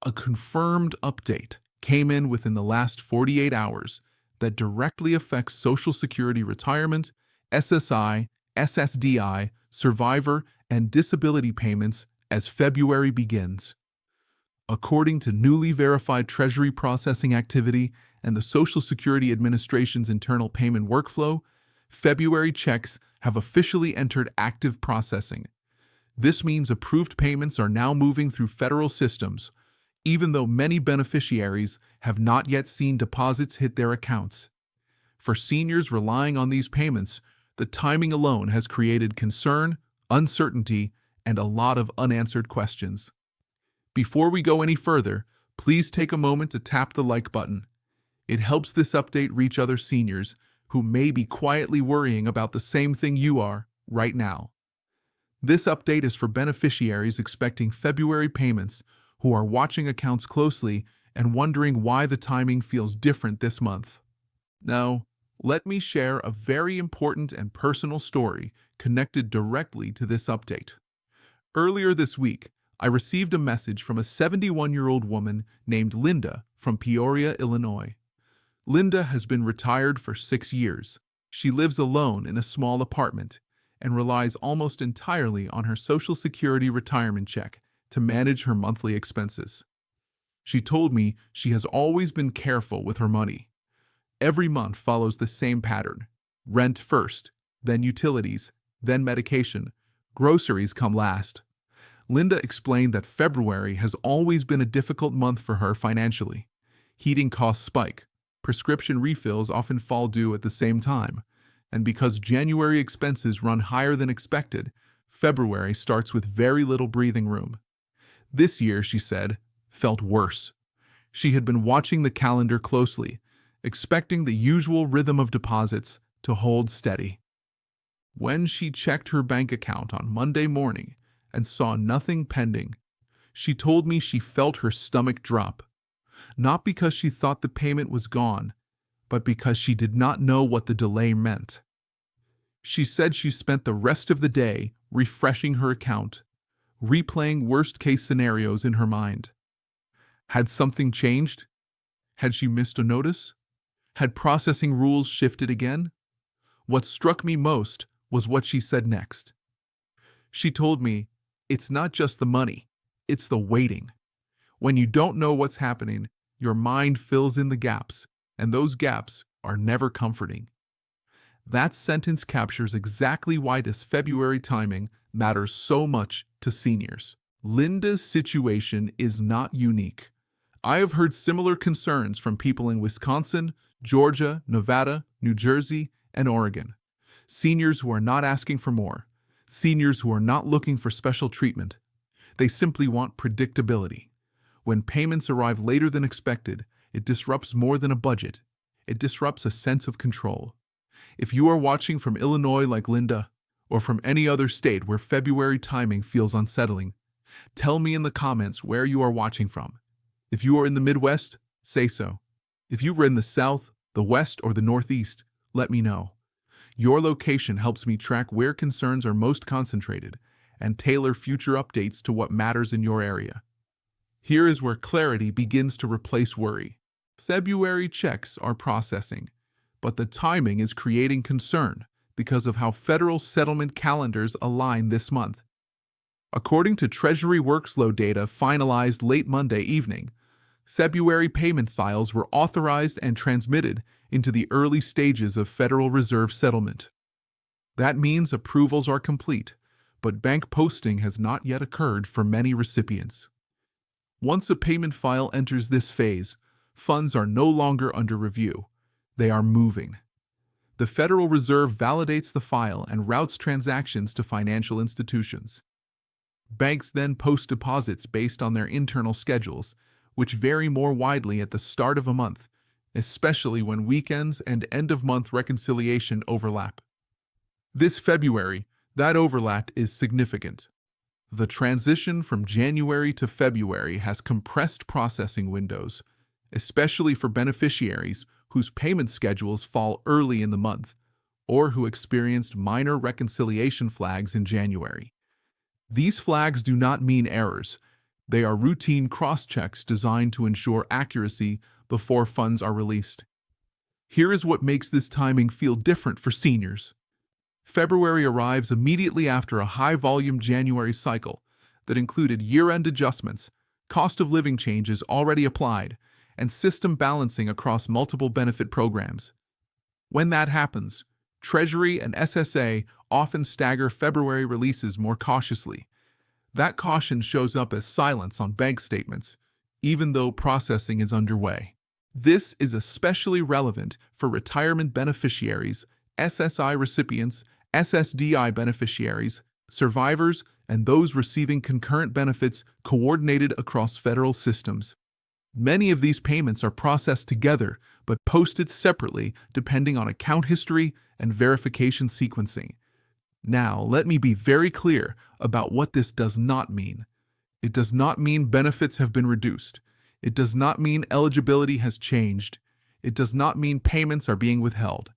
A confirmed update came in within the last 48 hours that directly affects Social Security retirement, SSI, SSDI, survivor, and disability payments as February begins. According to newly verified Treasury processing activity and the Social Security Administration's internal payment workflow, February checks have officially entered active processing. This means approved payments are now moving through federal systems, even though many beneficiaries have not yet seen deposits hit their accounts. For seniors relying on these payments, the timing alone has created concern, uncertainty, and a lot of unanswered questions. Before we go any further, please take a moment to tap the like button. It helps this update reach other seniors who may be quietly worrying about the same thing you are right now. This update is for beneficiaries expecting February payments who are watching accounts closely and wondering why the timing feels different this month. Now, let me share a very important and personal story connected directly to this update. Earlier this week, I received a message from a 71-year-old woman named Linda from Peoria, Illinois. Linda has been retired for 6 years. She lives alone in a small apartment and relies almost entirely on her Social Security retirement check to manage her monthly expenses. She told me she has always been careful with her money. Every month follows the same pattern: rent first, then utilities, then medication. Groceries come last. Linda explained that February has always been a difficult month for her financially. Heating costs spike, prescription refills often fall due at the same time, and because January expenses run higher than expected, February starts with very little breathing room. This year, she said, felt worse. She had been watching the calendar closely, expecting the usual rhythm of deposits to hold steady. When she checked her bank account on Monday morning and saw nothing pending, she told me she felt her stomach drop, not because she thought the payment was gone, but because she did not know what the delay meant. She said she spent the rest of the day refreshing her account, replaying worst-case scenarios in her mind. Had something changed? Had she missed a notice? Had processing rules shifted again? What struck me most was what she said next. She told me, "It's not just the money, it's the waiting. When you don't know what's happening, your mind fills in the gaps, and those gaps are never comforting." That sentence captures exactly why this February timing matters so much to seniors. Linda's situation is not unique. I have heard similar concerns from people in Wisconsin, Georgia, Nevada, New Jersey, and Oregon. Seniors who are not asking for more. Seniors who are not looking for special treatment. They simply want predictability. When payments arrive later than expected, it disrupts more than a budget. It disrupts a sense of control. If you are watching from Illinois like Linda, or from any other state where February timing feels unsettling, tell me in the comments where you are watching from. If you are in the Midwest, say so. If you were in the South, the West, or the Northeast, let me know. Your location helps me track where concerns are most concentrated and tailor future updates to what matters in your area. Here is where clarity begins to replace worry. February checks are processing, but the timing is creating concern because of how federal settlement calendars align this month. According to Treasury workflow data finalized late Monday evening, February payment files were authorized and transmitted into the early stages of Federal Reserve settlement. That means approvals are complete, but bank posting has not yet occurred for many recipients. Once a payment file enters this phase, funds are no longer under review. They are moving. The Federal Reserve validates the file and routes transactions to financial institutions. Banks then post deposits based on their internal schedules, which vary more widely at the start of a month, especially when weekends and end-of-month reconciliation overlap. This February, that overlap is significant. The transition from January to February has compressed processing windows, especially for beneficiaries whose payment schedules fall early in the month or who experienced minor reconciliation flags in January. These flags do not mean errors. They are routine cross-checks designed to ensure accuracy before funds are released. Here is what makes this timing feel different for seniors. February arrives immediately after a high-volume January cycle that included year-end adjustments, cost of living changes already applied, and system balancing across multiple benefit programs. When that happens, Treasury and SSA often stagger February releases more cautiously. That caution shows up as silence on bank statements, even though processing is underway. This is especially relevant for retirement beneficiaries, SSI recipients, SSDI beneficiaries, survivors, and those receiving concurrent benefits coordinated across federal systems. Many of these payments are processed together but posted separately depending on account history and verification sequencing. Now, let me be very clear about what this does not mean. It does not mean benefits have been reduced. It does not mean eligibility has changed. It does not mean payments are being withheld.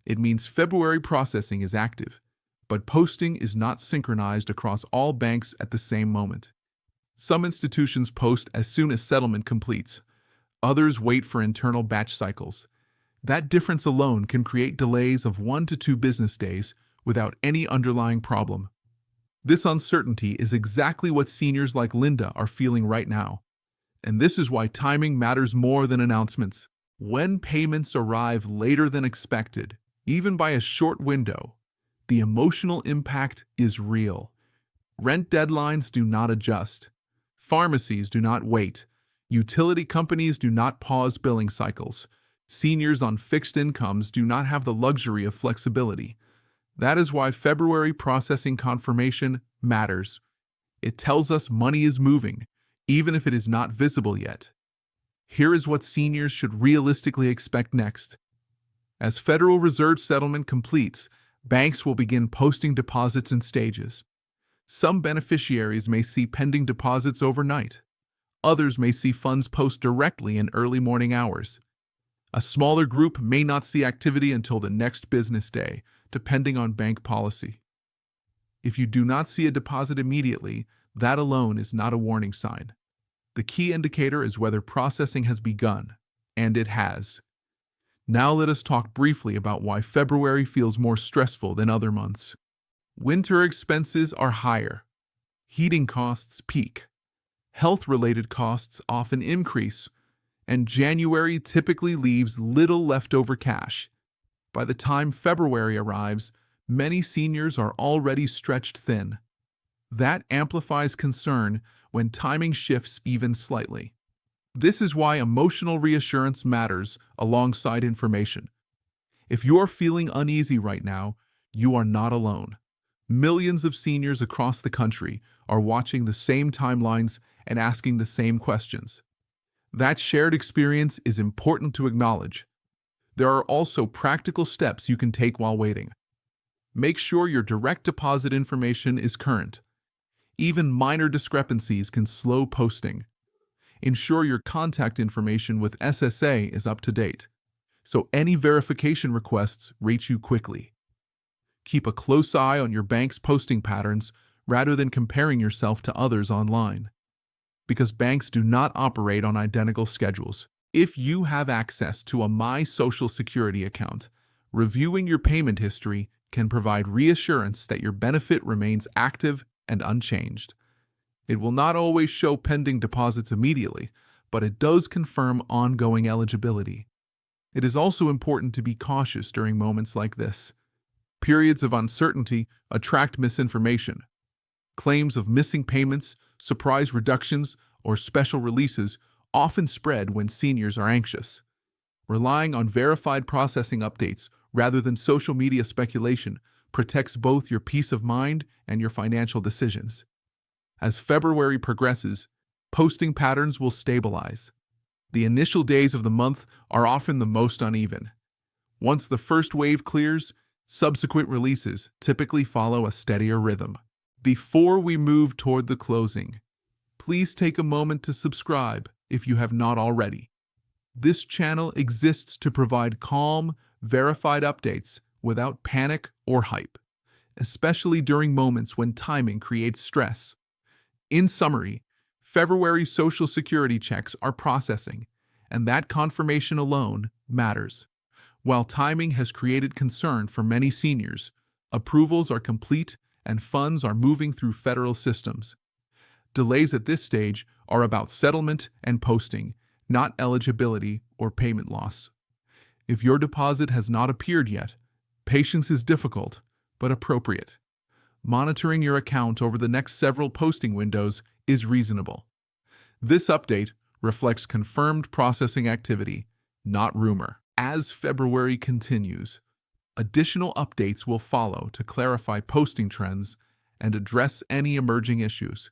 It means February processing is active, but posting is not synchronized across all banks at the same moment. Some institutions post as soon as settlement completes. Others wait for internal batch cycles. That difference alone can create delays of 1 to 2 business days without any underlying problem. This uncertainty is exactly what seniors like Linda are feeling right now. And this is why timing matters more than announcements. When payments arrive later than expected, even by a short window, the emotional impact is real. Rent deadlines do not adjust. Pharmacies do not wait. Utility companies do not pause billing cycles. Seniors on fixed incomes do not have the luxury of flexibility. That is why February processing confirmation matters. It tells us money is moving, even if it is not visible yet. Here is what seniors should realistically expect next. As Federal Reserve settlement completes, banks will begin posting deposits in stages. Some beneficiaries may see pending deposits overnight. Others may see funds post directly in early morning hours. A smaller group may not see activity until the next business day, depending on bank policy. If you do not see a deposit immediately, that alone is not a warning sign. The key indicator is whether processing has begun, and it has. Now let us talk briefly about why February feels more stressful than other months. Winter expenses are higher. Heating costs peak. Health-related costs often increase, and January typically leaves little leftover cash. By the time February arrives, many seniors are already stretched thin. That amplifies concern when timing shifts even slightly. This is why emotional reassurance matters alongside information. If you're feeling uneasy right now, you are not alone. Millions of seniors across the country are watching the same timelines and asking the same questions. That shared experience is important to acknowledge. There are also practical steps you can take while waiting. Make sure your direct deposit information is current. Even minor discrepancies can slow posting. Ensure your contact information with SSA is up to date, so any verification requests reach you quickly. Keep a close eye on your bank's posting patterns rather than comparing yourself to others online, because banks do not operate on identical schedules. If you have access to a My Social Security account, reviewing your payment history can provide reassurance that your benefit remains active and unchanged. It will not always show pending deposits immediately, but it does confirm ongoing eligibility. It is also important to be cautious during moments like this. Periods of uncertainty attract misinformation. Claims of missing payments, surprise reductions, or special releases often spread when seniors are anxious. Relying on verified processing updates rather than social media speculation protects both your peace of mind and your financial decisions. As February progresses, posting patterns will stabilize. The initial days of the month are often the most uneven. Once the first wave clears, subsequent releases typically follow a steadier rhythm. Before we move toward the closing, please take a moment to subscribe if you have not already. This channel exists to provide calm, verified updates without panic or hype, especially during moments when timing creates stress. In summary, February Social Security checks are processing, and that confirmation alone matters. While timing has created concern for many seniors, approvals are complete and funds are moving through federal systems. Delays at this stage are about settlement and posting, not eligibility or payment loss. If your deposit has not appeared yet, patience is difficult, but appropriate. Monitoring your account over the next several posting windows is reasonable. This update reflects confirmed processing activity, not rumor. As February continues, additional updates will follow to clarify posting trends and address any emerging issues.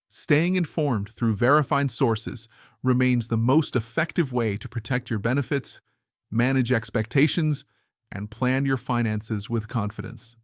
Staying informed through verified sources remains the most effective way to protect your benefits, manage expectations, and plan your finances with confidence.